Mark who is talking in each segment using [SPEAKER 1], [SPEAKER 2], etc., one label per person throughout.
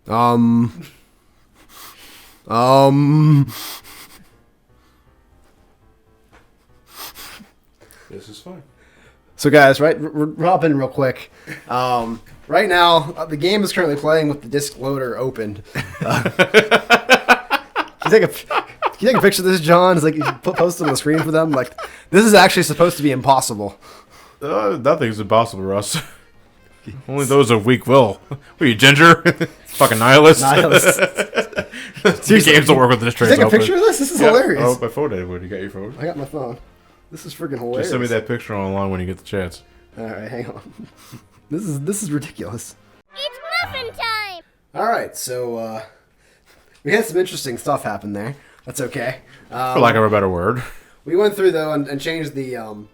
[SPEAKER 1] This is fine.
[SPEAKER 2] So guys, right, we're hopping real quick. Right now, the game is currently playing with the disc loader opened. Can you take a picture of this, John? It's like you post it on the screen for them. Like, this is actually supposed to be impossible.
[SPEAKER 1] Nothing's impossible, Russ. Only those of weak will. What are you, ginger? Fucking nihilist. Seriously, games don't work with this train.
[SPEAKER 2] Take a picture of this. This is hilarious.
[SPEAKER 1] Oh, my phone did. When you got your phone?
[SPEAKER 2] I got my phone. This is freaking hilarious.
[SPEAKER 1] Just send me that picture online when you get the chance.
[SPEAKER 2] All right, hang on. This is ridiculous.
[SPEAKER 3] It's muffin time!
[SPEAKER 2] All right, so we had some interesting stuff happen there. That's okay.
[SPEAKER 1] For lack of a better word.
[SPEAKER 2] We went through though and changed the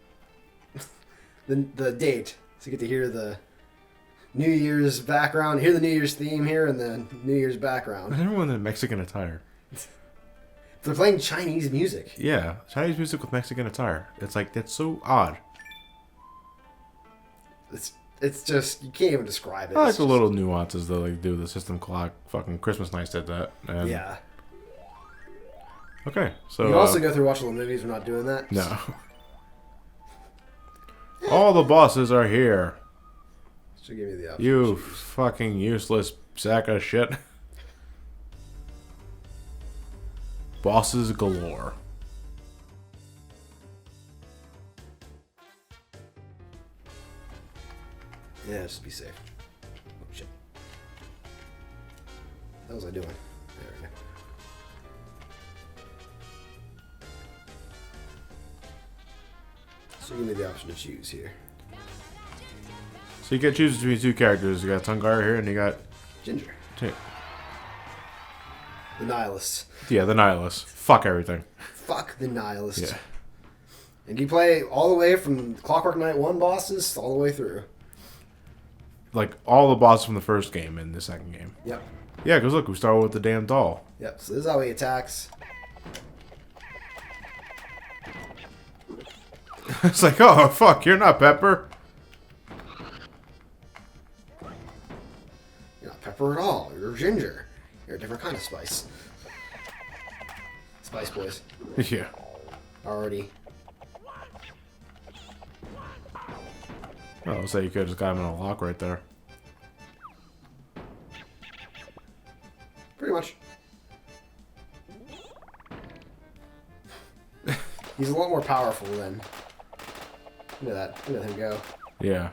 [SPEAKER 2] date, so you get to hear the New Year's background, hear the New Year's theme here, and the New Year's background.
[SPEAKER 1] Everyone in Mexican attire.
[SPEAKER 2] They're playing Chinese music.
[SPEAKER 1] Yeah, Chinese music with Mexican attire. It's like, that's so odd.
[SPEAKER 2] It's just, you can't even describe it.
[SPEAKER 1] I like the little nuances that like do the system clock. Fucking Christmas Nights did that. And
[SPEAKER 2] yeah.
[SPEAKER 1] Okay, so
[SPEAKER 2] you can also go through watching the movies. We're not doing that.
[SPEAKER 1] No. All the bosses are here.
[SPEAKER 2] Should give me the option.
[SPEAKER 1] You fucking useless sack of shit. Bosses galore.
[SPEAKER 2] Yeah, just be safe. Oh shit. What was I doing? There we go. So give me the option to choose here.
[SPEAKER 1] So you can choose between two characters. You got Tungar here, and you got
[SPEAKER 2] Ginger.
[SPEAKER 1] the
[SPEAKER 2] Nihilist.
[SPEAKER 1] Yeah, the Nihilist. Fuck everything.
[SPEAKER 2] Fuck the Nihilist.
[SPEAKER 1] Yeah.
[SPEAKER 2] And you play all the way from Clockwork Knight 1 bosses all the way through.
[SPEAKER 1] Like all the bosses from the first game in the second game.
[SPEAKER 2] Yep.
[SPEAKER 1] Yeah, because look, we started with the damn doll.
[SPEAKER 2] Yep, so this is how he attacks.
[SPEAKER 1] It's like, oh, fuck, you're not Pepper.
[SPEAKER 2] You're not Pepper at all. You're Ginger. You're a different kind of spice. Spice Boys.
[SPEAKER 1] Yeah.
[SPEAKER 2] Already.
[SPEAKER 1] Oh, so you could have just got him in a lock right there.
[SPEAKER 2] Pretty much. He's a lot more powerful than... Look at that. Look at him go.
[SPEAKER 1] Yeah.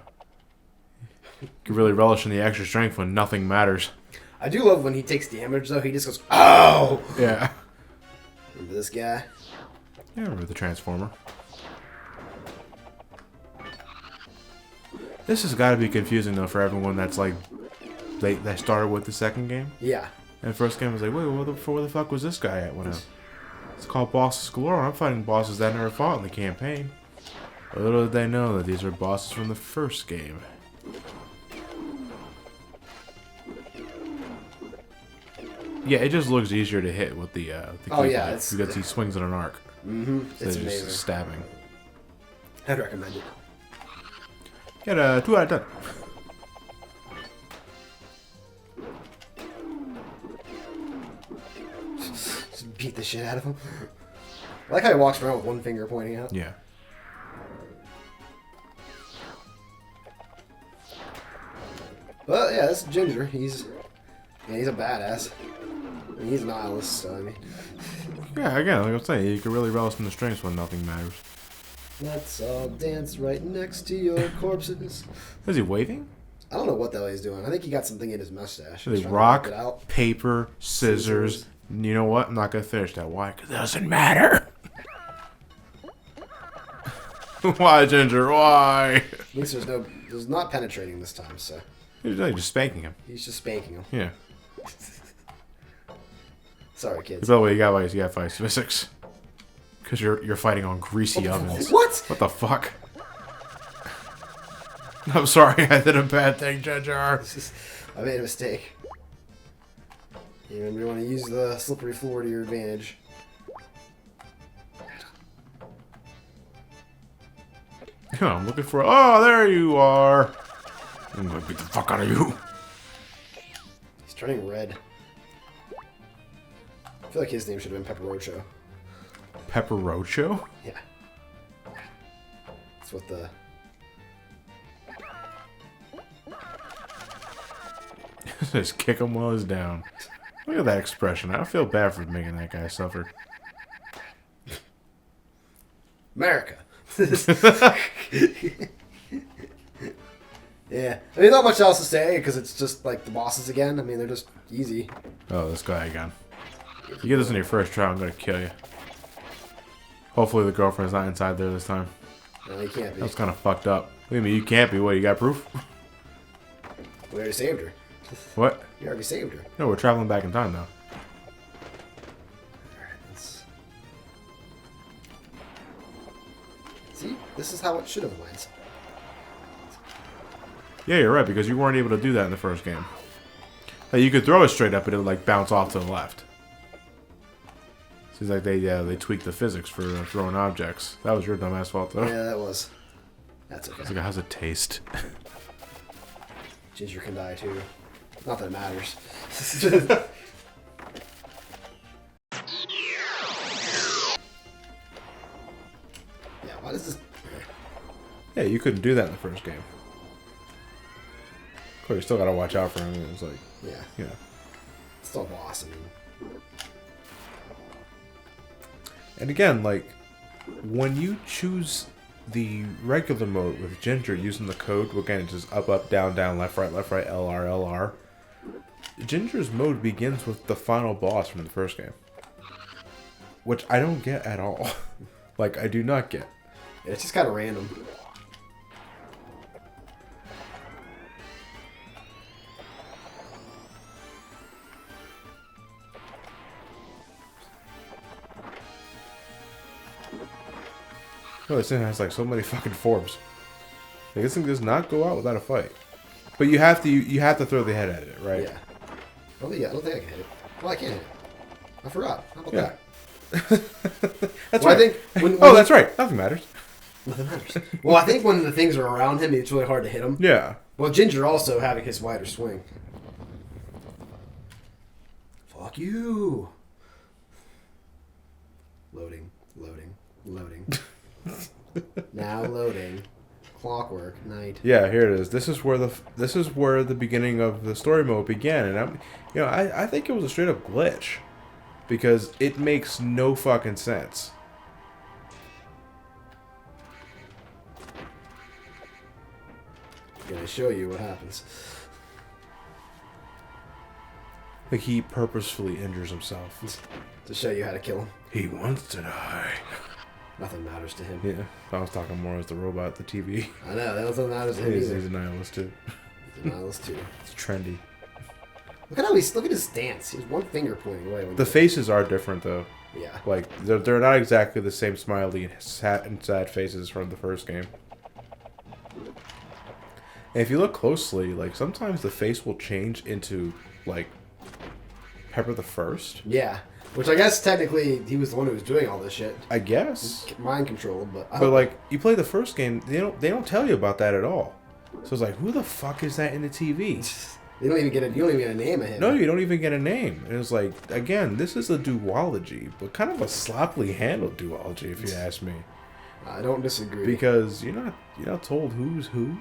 [SPEAKER 1] You can really relish in the extra strength when nothing matters.
[SPEAKER 2] I do love when he takes damage, though. He just goes, oh!
[SPEAKER 1] Yeah.
[SPEAKER 2] Remember this guy?
[SPEAKER 1] Yeah, I remember the Transformer. This has got to be confusing, though, for everyone that's like... They started with the second game.
[SPEAKER 2] Yeah.
[SPEAKER 1] And the first game was like, wait, where the fuck was this guy at when it's called Bosses Galore. I'm fighting bosses that I never fought in the campaign. Little did they know that these are bosses from the first game. Yeah, it just looks easier to hit with the keypad.
[SPEAKER 2] Yeah,
[SPEAKER 1] because he swings in an arc.
[SPEAKER 2] Mm-hmm. It's
[SPEAKER 1] Just
[SPEAKER 2] amazing.
[SPEAKER 1] stabbing.
[SPEAKER 2] I'd recommend it.
[SPEAKER 1] Get a 2 out of 10.
[SPEAKER 2] Just beat the shit out of him. I like how he walks around with one finger pointing out.
[SPEAKER 1] Yeah.
[SPEAKER 2] Well, yeah, this is Ginger. He's a badass. I mean, he's a nihilist, so I mean...
[SPEAKER 1] Yeah, again, like I was saying, you can really relish in the strengths when nothing matters.
[SPEAKER 2] Let's all dance right next to your corpses.
[SPEAKER 1] Is he waving?
[SPEAKER 2] I don't know what the hell he's doing. I think he got something in his mustache. He's
[SPEAKER 1] They
[SPEAKER 2] trying to
[SPEAKER 1] rock,
[SPEAKER 2] work it out.
[SPEAKER 1] paper, scissors. You know what? I'm not going to finish that. Why? Because it doesn't matter. Why, Ginger? Why?
[SPEAKER 2] At least there's not penetrating this time, so...
[SPEAKER 1] He's really just spanking him.
[SPEAKER 2] He's just spanking him.
[SPEAKER 1] Yeah.
[SPEAKER 2] Sorry, kids.
[SPEAKER 1] By the way, you got 5 physics. Because you're fighting on greasy ovens.
[SPEAKER 2] What?
[SPEAKER 1] What the fuck? I'm sorry, I did a bad thing, Ginger.
[SPEAKER 2] I made a mistake. You remember, you want to use the slippery floor to your advantage.
[SPEAKER 1] Yeah, I'm looking for... Oh, there you are. I'm gonna beat the fuck out of you.
[SPEAKER 2] turning red. I feel like his name should have been Pepperocho.
[SPEAKER 1] Pepperocho?
[SPEAKER 2] Yeah. That's what the...
[SPEAKER 1] Just kick him while he's down. Look at that expression. I feel bad for making that guy suffer.
[SPEAKER 2] America. Yeah. I mean, not much else to say, because it's just, like, the bosses again. I mean, they're just easy.
[SPEAKER 1] Oh, this guy again. You get this in your first try, I'm gonna kill you. Hopefully the girlfriend's not inside there this time.
[SPEAKER 2] No, you can't be.
[SPEAKER 1] That's kind of fucked up. What do you mean you can't be? What, you got proof?
[SPEAKER 2] We already saved her.
[SPEAKER 1] What?
[SPEAKER 2] You already saved her.
[SPEAKER 1] No, we're traveling back in time now.
[SPEAKER 2] Alright, let's... See? This is how it should have went.
[SPEAKER 1] Yeah, you're right, because you weren't able to do that in the first game. Like, you could throw it straight up and it would, like, bounce off to the left. Seems like they tweaked the physics for throwing objects. That was your dumbass fault, though.
[SPEAKER 2] Yeah, that was. That's okay.
[SPEAKER 1] It's like, how's it taste?
[SPEAKER 2] Ginger can die, too. Not that it matters. Yeah, why does this...
[SPEAKER 1] Yeah, you couldn't do that in the first game. Of course, you still gotta watch out for him. It's like,
[SPEAKER 2] Yeah.
[SPEAKER 1] you know.
[SPEAKER 2] It's still a boss, I mean.
[SPEAKER 1] And again, like, when you choose the regular mode with Ginger using the code, again, it's just up, up, down, down, left, right, LR, LR. Ginger's mode begins with the final boss from the first game. Which I don't get at all. Like, I do not get.
[SPEAKER 2] Yeah, it's just kind of random.
[SPEAKER 1] No, this thing has like so many fucking forms. Like, this thing does not go out without a fight. But you have to throw the head at it, right?
[SPEAKER 2] Yeah. I don't think I can hit it. Well, I can hit it. I forgot. How about
[SPEAKER 1] Yeah.
[SPEAKER 2] that?
[SPEAKER 1] That's
[SPEAKER 2] Well, I
[SPEAKER 1] right.
[SPEAKER 2] think when
[SPEAKER 1] Oh, that's right. Nothing matters.
[SPEAKER 2] Nothing matters. Well, I think when the things are around him, it's really hard to hit him.
[SPEAKER 1] Yeah.
[SPEAKER 2] Well, Ginger also having his wider swing. Fuck you. Loading. Loading. Loading. Now loading. Clockwork night.
[SPEAKER 1] Yeah, here it is. This is where the beginning of the story mode began, and I think it was a straight up glitch because it makes no fucking sense.
[SPEAKER 2] I'm gonna show you what happens.
[SPEAKER 1] Like, he purposefully injures himself.
[SPEAKER 2] To show you how to kill him.
[SPEAKER 1] He wants to die.
[SPEAKER 2] Nothing matters to him.
[SPEAKER 1] Yeah, I was talking more as the robot, the TV.
[SPEAKER 2] I know, that doesn't matter to him
[SPEAKER 1] He's
[SPEAKER 2] either.
[SPEAKER 1] a nihilist too.
[SPEAKER 2] He's a nihilist too.
[SPEAKER 1] It's trendy.
[SPEAKER 2] Look at his stance. He has one finger pointing away. When
[SPEAKER 1] The faces are different though.
[SPEAKER 2] Yeah.
[SPEAKER 1] Like, they're not exactly the same smiley and sad faces from the first game. And if you look closely, like, sometimes the face will change into, like, Pepper the First.
[SPEAKER 2] Yeah. Which I guess technically he was the one who was doing all this shit.
[SPEAKER 1] I guess.
[SPEAKER 2] Mind controlled, but
[SPEAKER 1] Like, you play the first game, they don't tell you about that at all. So it's like, who the fuck is that in the TV?
[SPEAKER 2] you don't even get a name of him.
[SPEAKER 1] No, you don't even get a name. And it's like, again, this is a duology, but kind of a sloppily handled duology, if you ask me.
[SPEAKER 2] I don't disagree.
[SPEAKER 1] Because you're not told who's who.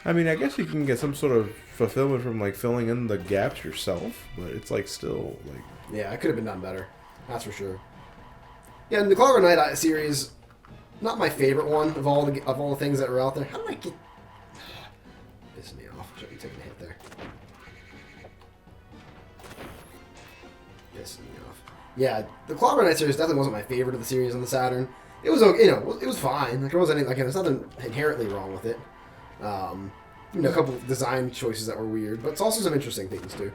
[SPEAKER 1] I mean, I guess you can get some sort of fulfillment from, like, filling in the gaps yourself, but it's, like, still, like...
[SPEAKER 2] Yeah, it could have been done better. That's for sure. Yeah, and the Clockwork Knight series, not my favorite one of all the things that were out there. How do I get... Pissing me off. Should be taking a hit there. Pissing me off. Yeah, the Clockwork Knight series definitely wasn't my favorite of the series on the Saturn. It was okay, it was fine. Like, there wasn't any, like, there's nothing inherently wrong with it. A couple of design choices that were weird, but it's also some interesting things too.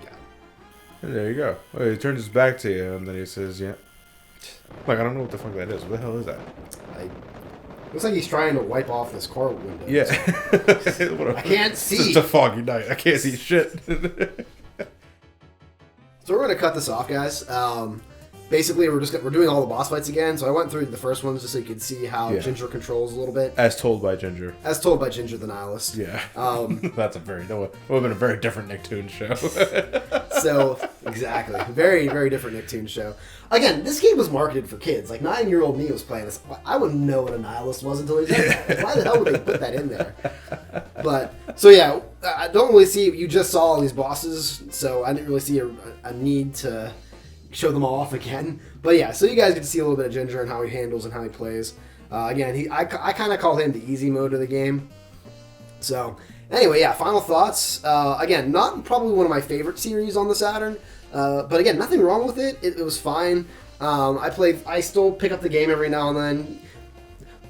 [SPEAKER 2] Yeah.
[SPEAKER 1] And there you go. Well, he turns his back to you, and then he says, yeah. Like, I don't know what the fuck that is. What the hell is that?
[SPEAKER 2] Looks like he's trying to wipe off this car window.
[SPEAKER 1] Yeah.
[SPEAKER 2] I can't see.
[SPEAKER 1] It's just a foggy night. I can't see shit.
[SPEAKER 2] So we're going to cut this off, guys. basically we're doing all the boss fights again. So I went through the first ones just so you could see how
[SPEAKER 1] Yeah.
[SPEAKER 2] Ginger controls a little bit,
[SPEAKER 1] As told by Ginger.
[SPEAKER 2] as told by Ginger the Nihilist.
[SPEAKER 1] Yeah.
[SPEAKER 2] That
[SPEAKER 1] would have been a very different Nicktoons show.
[SPEAKER 2] So exactly, very very different Nicktoons show. Again, this game was marketed for kids. Like 9-year-old me was playing this. I wouldn't know what a Nihilist was until he said that. Like, why the hell would they put that in there? But so yeah, I don't really see. You just saw all these bosses, so I didn't really see a need to show them all off again. But yeah, so you guys get to see a little bit of Ginger and how he handles and how he plays. Again, I kind of call him the easy mode of the game. So anyway, yeah, final thoughts. Again, not probably one of my favorite series on the Saturn, but again, nothing wrong with it. It was fine. I still pick up the game every now and then.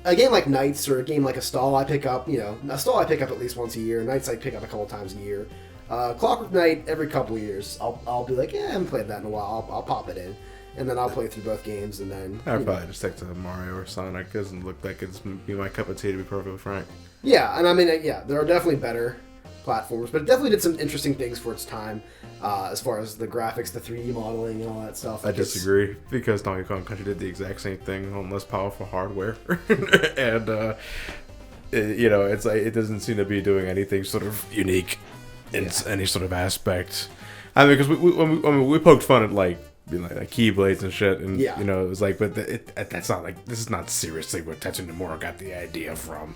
[SPEAKER 2] A game like Knights or a game like a stall I pick up, a stall I pick up at least once a year. Knights I pick up a couple times a year. Clockwork Knight every couple years. I'll be like, yeah, I haven't played that in a while. I'll pop it in, and then I'll play through both games, and then
[SPEAKER 1] I'd probably just stick to Mario or Sonic. It doesn't look like it's be my cup of tea, to be perfectly frank.
[SPEAKER 2] Yeah, and I mean, yeah, there are definitely better platforms, but it definitely did some interesting things for its time, as far as the graphics, the 3D modeling, and all that stuff.
[SPEAKER 1] I disagree, because Donkey Kong Country did the exact same thing on less powerful hardware, and it's like it doesn't seem to be doing anything sort of unique in any sort of aspect. I mean, because we poked fun at like keyblades and shit, and it was like, but that's not like, this is not seriously where Tetsuya Nomura got the idea from.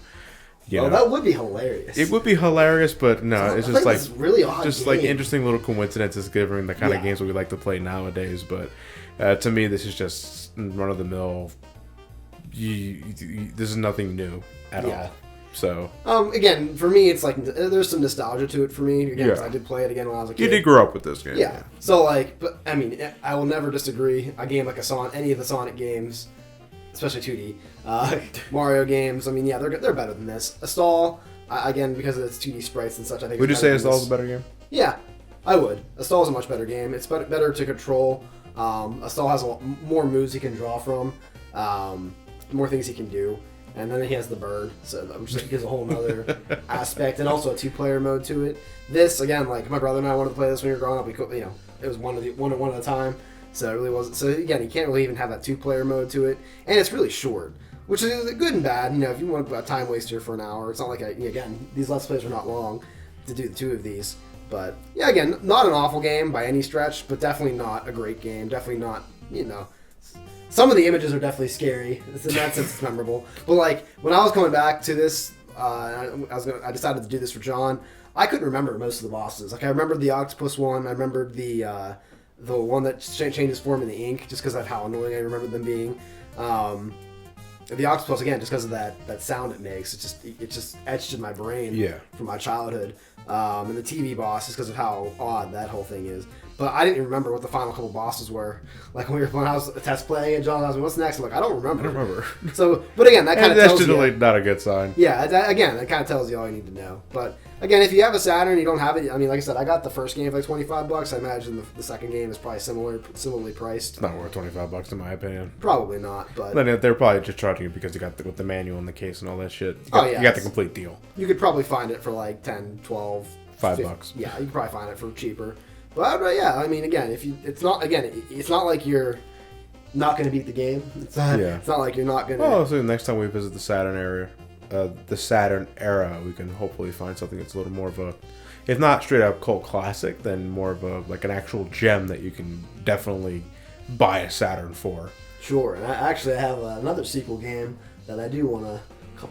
[SPEAKER 2] That would be hilarious.
[SPEAKER 1] It would be hilarious, but no, it's just like
[SPEAKER 2] really odd
[SPEAKER 1] just
[SPEAKER 2] game.
[SPEAKER 1] Like interesting little coincidences given the kind of games that we like to play nowadays. But to me, this is just run of the mill. This is nothing new at all. So
[SPEAKER 2] again, for me, it's like there's some nostalgia to it for me. Again, 'cause I did play it again when I was a kid.
[SPEAKER 1] You did grow up with this game.
[SPEAKER 2] Yeah. So like, but I mean, I will never disagree. A game like any of the Sonic games, especially 2D, Mario games. I mean, yeah, they're better than this. A stall, again, because of its 2D sprites and such. I think.
[SPEAKER 1] Would you say a stall is a better game?
[SPEAKER 2] Yeah, I would. A stall is a much better game. It's better to control. A stall has a lot more moves he can draw from, more things he can do. And then he has the bird, so that just gives a whole other aspect, and also a 2-player mode to it. This, again, like my brother and I wanted to play this when we were growing up. It was one at a time, so it really wasn't. So again, you can't really even have that 2-player mode to it, and it's really short, which is good and bad. If you want to put a time waster for an hour, it's not like again, these Let's Plays are not long to do the 2 of these. But yeah, again, not an awful game by any stretch, but definitely not a great game. Definitely not, Some of the images are definitely scary. In that sense, it's memorable. But like when I was coming back to this, I decided to do this for John. I couldn't remember most of the bosses. Like I remembered the octopus one. I remembered the one that changes form in the ink, just because of how annoying I remember them being. The octopus again, just because of that sound it makes. It just etched in my brain from my childhood. And the TV boss, just because of how odd that whole thing is. But I didn't even remember what the final couple bosses were. Like when I was test playing, and John asked me, "What's next?" I'm like, "I don't remember." So, but again, that kind of tells you.
[SPEAKER 1] That's generally not a good sign.
[SPEAKER 2] Yeah, again, that kind of tells you all you need to know. But again, if you have a Saturn, you don't have it. I mean, like I said, I got the first game for like $25. I imagine the second game is probably similarly priced.
[SPEAKER 1] It's not worth $25 in my opinion.
[SPEAKER 2] Probably not, but
[SPEAKER 1] they're probably just charging you because you got with the manual in the case and all that shit. You got the complete deal.
[SPEAKER 2] You could probably find it for like 10, 12,
[SPEAKER 1] $5.
[SPEAKER 2] Yeah, you could probably find it for cheaper. But yeah, I mean, again, it's not like you're not going to beat the game. It's not like you're not going to.
[SPEAKER 1] Well, so next time we visit the Saturn era, we can hopefully find something that's a little more of a, if not straight up cult classic, then more of a like an actual gem that you can definitely buy a Saturn for.
[SPEAKER 2] Sure, and I have another sequel game that I do want to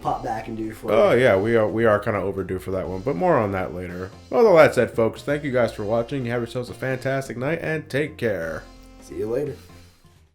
[SPEAKER 2] pop back and do for
[SPEAKER 1] you. Oh yeah, we are kind of overdue for that one, but more on that later. Well, all that said, folks, thank you guys for watching. You have yourselves a fantastic night and take care.
[SPEAKER 2] See you later.